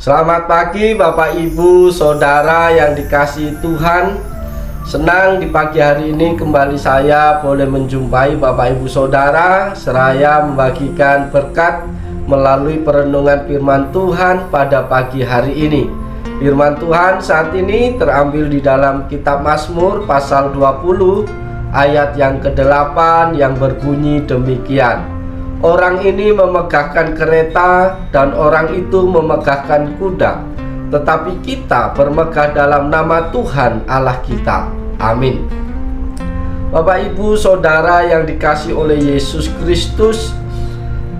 Selamat pagi Bapak Ibu Saudara yang dikasihi Tuhan. Senang di pagi hari ini kembali saya boleh menjumpai Bapak Ibu Saudara seraya membagikan berkat melalui perenungan firman Tuhan pada pagi hari ini. Firman Tuhan saat ini terambil di dalam kitab Mazmur pasal 20 ayat yang ke-8 yang berbunyi demikian. Orang ini memegahkan kereta dan orang itu memegahkan kuda, tetapi kita bermegah dalam nama Tuhan Allah kita. Amin. Bapak Ibu Saudara yang dikasihi oleh Yesus Kristus,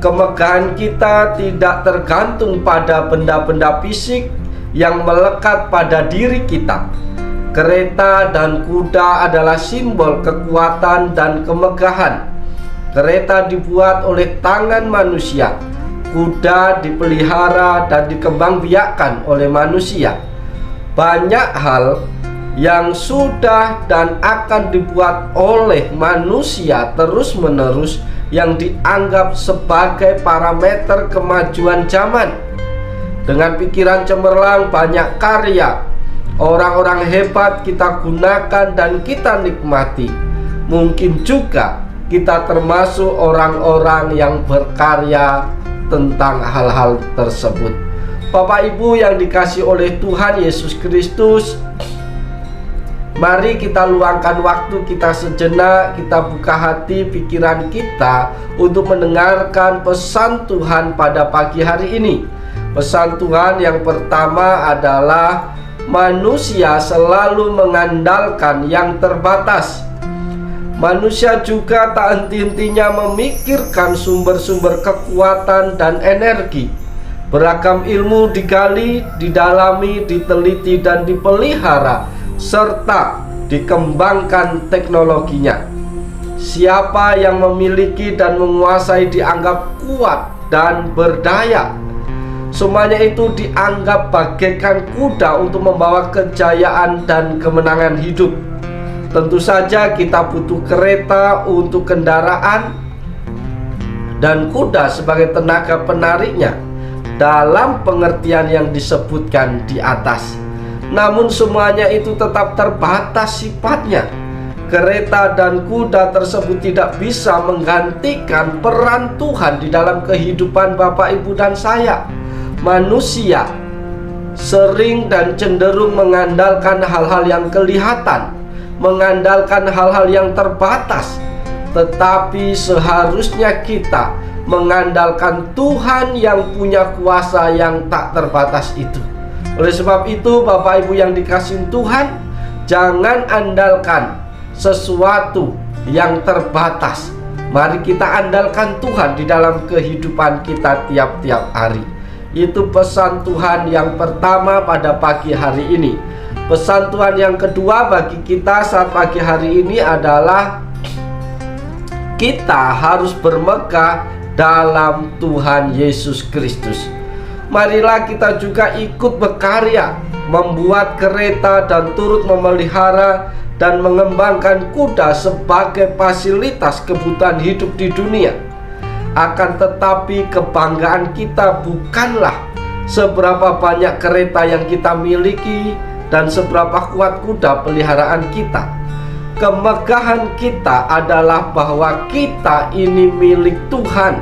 kemegahan kita tidak tergantung pada benda-benda fisik yang melekat pada diri kita. Kereta dan kuda adalah simbol kekuatan dan kemegahan. Kereta dibuat oleh tangan manusia, kuda dipelihara dan dikembangbiakkan oleh manusia. Banyak hal yang sudah dan akan dibuat oleh manusia terus-menerus yang dianggap sebagai parameter kemajuan zaman. Dengan pikiran cemerlang, banyak karya orang-orang hebat kita gunakan dan kita nikmati. Mungkin juga kita termasuk orang-orang yang berkarya tentang hal-hal tersebut. Bapak Ibu yang dikasihi oleh Tuhan Yesus Kristus, mari kita luangkan waktu kita sejenak, kita buka hati pikiran kita untuk mendengarkan pesan Tuhan pada pagi hari ini. Pesan Tuhan yang pertama adalah manusia selalu mengandalkan yang terbatas. Manusia juga tak henti-hentinya memikirkan sumber-sumber kekuatan dan energi. Beragam ilmu digali, didalami, diteliti, dan dipelihara, serta dikembangkan teknologinya. Siapa yang memiliki dan menguasai dianggap kuat dan berdaya. Semuanya itu dianggap bagaikan kuda untuk membawa kejayaan dan kemenangan hidup. Tentu saja kita butuh kereta untuk kendaraan dan kuda sebagai tenaga penariknya dalam pengertian yang disebutkan di atas. Namun semuanya itu tetap terbatas sifatnya. Kereta dan kuda tersebut tidak bisa menggantikan peran Tuhan di dalam kehidupan Bapak, Ibu, dan saya. Manusia sering dan cenderung mengandalkan hal-hal yang kelihatan, mengandalkan hal-hal yang terbatas, tetapi seharusnya kita mengandalkan Tuhan yang punya kuasa yang tak terbatas itu. Oleh sebab itu, Bapak Ibu yang dikasihi Tuhan, jangan andalkan sesuatu yang terbatas. Mari kita andalkan Tuhan di dalam kehidupan kita tiap-tiap hari. Itu pesan Tuhan yang pertama pada pagi hari ini. Pesan Tuhan yang kedua bagi kita saat pagi hari ini adalah kita harus bermegah dalam Tuhan Yesus Kristus. Marilah kita juga ikut berkarya, membuat kereta dan turut memelihara dan mengembangkan kuda sebagai fasilitas kebutuhan hidup di dunia. Akan tetapi kebanggaan kita bukanlah seberapa banyak kereta yang kita miliki dan seberapa kuat kuda peliharaan kita. Kemegahan kita adalah bahwa kita ini milik Tuhan.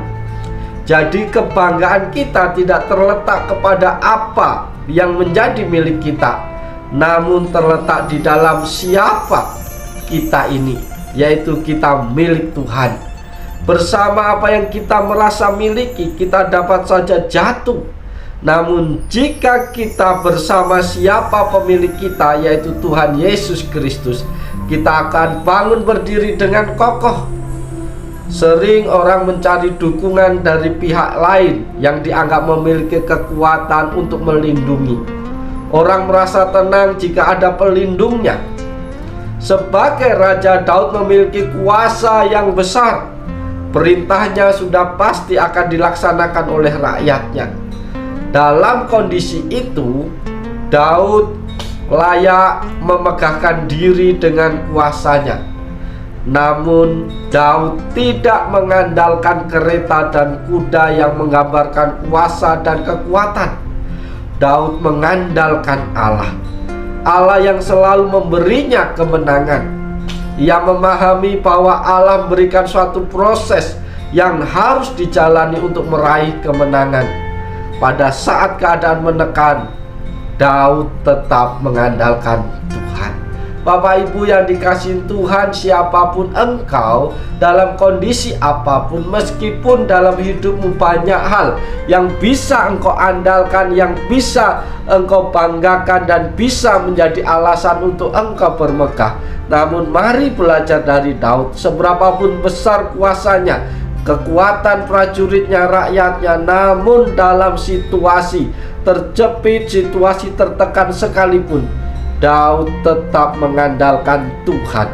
Jadi kebanggaan kita tidak terletak kepada apa yang menjadi milik kita, namun terletak di dalam siapa kita ini, yaitu kita milik Tuhan. Bersama apa yang kita merasa miliki, kita dapat saja jatuh. Namun jika kita bersama siapa pemilik kita, yaitu Tuhan Yesus Kristus, kita akan bangun berdiri dengan kokoh. Sering orang mencari dukungan dari pihak lain yang dianggap memiliki kekuatan untuk melindungi. Orang merasa tenang jika ada pelindungnya. Sebagai Raja Daud memiliki kuasa yang besar, perintahnya sudah pasti akan dilaksanakan oleh rakyatnya. Dalam kondisi itu, Daud layak memegahkan diri dengan kuasanya. Namun Daud tidak mengandalkan kereta dan kuda yang menggambarkan kuasa dan kekuatan. Daud mengandalkan Allah, Allah yang selalu memberinya kemenangan. Ia memahami bahwa Allah memberikan suatu proses yang harus dijalani untuk meraih kemenangan. Pada saat keadaan menekan, Daud tetap mengandalkan Tuhan. Bapak Ibu yang dikasihi Tuhan, siapapun engkau, dalam kondisi apapun, meskipun dalam hidupmu banyak hal yang bisa engkau andalkan, yang bisa engkau banggakan, dan bisa menjadi alasan untuk engkau bermegah, namun mari belajar dari Daud. Seberapapun besar kuasanya, kekuatan prajuritnya, rakyatnya, namun dalam situasi terjepit, situasi tertekan sekalipun, Daud tetap mengandalkan Tuhan,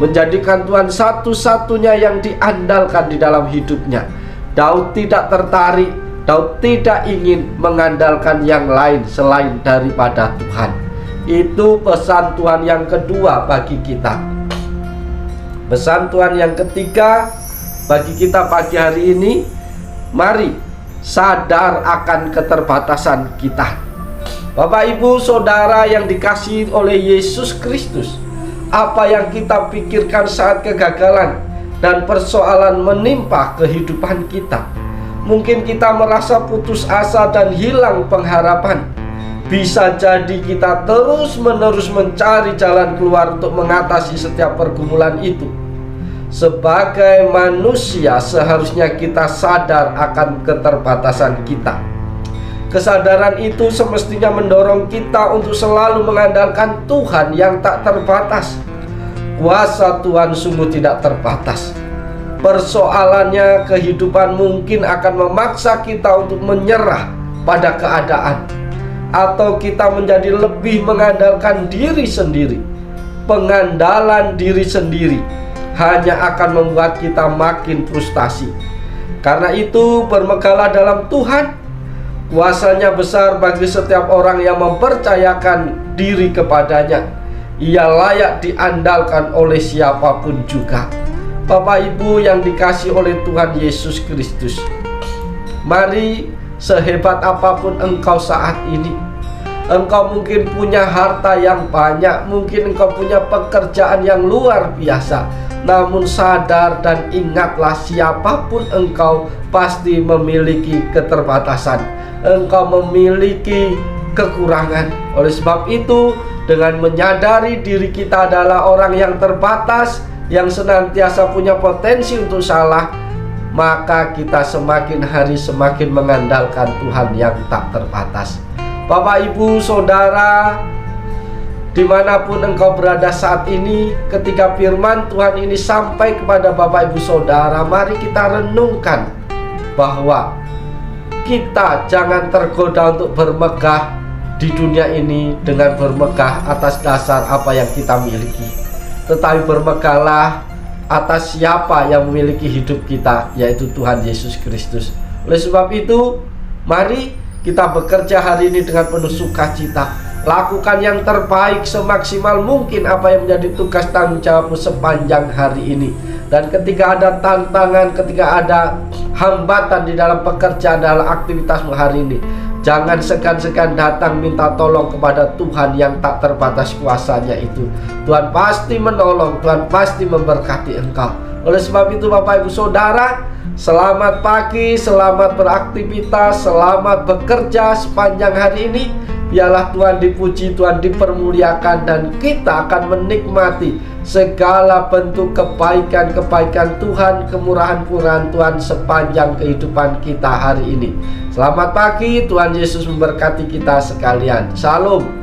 menjadikan Tuhan satu-satunya yang diandalkan di dalam hidupnya. Daud tidak tertarik, Daud tidak ingin mengandalkan yang lain selain daripada Tuhan. Itu pesan Tuhan yang kedua bagi kita. Pesan Tuhan yang ketiga bagi kita pagi hari ini, mari sadar akan keterbatasan kita. Bapak, Ibu, Saudara yang dikasihi oleh Yesus Kristus, apa yang kita pikirkan saat kegagalan dan persoalan menimpa kehidupan kita? Mungkin kita merasa putus asa dan hilang pengharapan. Bisa jadi kita terus-menerus mencari jalan keluar untuk mengatasi setiap pergumulan itu. Sebagai manusia, seharusnya kita sadar akan keterbatasan kita. Kesadaran itu semestinya mendorong kita untuk selalu mengandalkan Tuhan yang tak terbatas. Kuasa Tuhan sungguh tidak terbatas. Persoalannya, kehidupan mungkin akan memaksa kita untuk menyerah pada keadaan, atau kita menjadi lebih mengandalkan diri sendiri. Pengandalan diri sendiri hanya akan membuat kita makin frustasi. Karena itu, bermegahlah dalam Tuhan. Kuasanya besar bagi setiap orang yang mempercayakan diri kepadanya. Ia layak diandalkan oleh siapapun juga. Bapak, Ibu yang dikasihi oleh Tuhan Yesus Kristus, mari, sehebat apapun engkau saat ini, engkau mungkin punya harta yang banyak, mungkin engkau punya pekerjaan yang luar biasa, namun sadar dan ingatlah, siapapun engkau pasti memiliki keterbatasan. Engkau memiliki kekurangan. Oleh sebab itu, dengan menyadari diri kita adalah orang yang terbatas, yang senantiasa punya potensi untuk salah, maka kita semakin hari semakin mengandalkan Tuhan yang tak terbatas. Bapak, Ibu, Saudara, dimanapun engkau berada saat ini, ketika firman Tuhan ini sampai kepada Bapak, Ibu, Saudara, mari kita renungkan bahwa kita jangan tergoda untuk bermegah di dunia ini dengan bermegah atas dasar apa yang kita miliki, tetapi bermegahlah atas siapa yang memiliki hidup kita, yaitu Tuhan Yesus Kristus. Oleh sebab itu, mari kita bekerja hari ini dengan penuh sukacita. Lakukan yang terbaik semaksimal mungkin apa yang menjadi tugas tanggung jawabmu sepanjang hari ini. Dan ketika ada tantangan, ketika ada hambatan di dalam pekerjaan, dalam aktivitasmu hari ini, jangan segan-segan datang minta tolong kepada Tuhan yang tak terbatas kuasanya itu. Tuhan pasti menolong, Tuhan pasti memberkati engkau. Oleh sebab itu, Bapak, Ibu, Saudara, selamat pagi, selamat beraktivitas, selamat bekerja sepanjang hari ini. Biarlah Tuhan dipuji, Tuhan dipermuliakan, dan kita akan menikmati segala bentuk kebaikan-kebaikan Tuhan, kemurahan-kemurahan Tuhan sepanjang kehidupan kita hari ini. Selamat pagi, Tuhan Yesus memberkati kita sekalian. Shalom.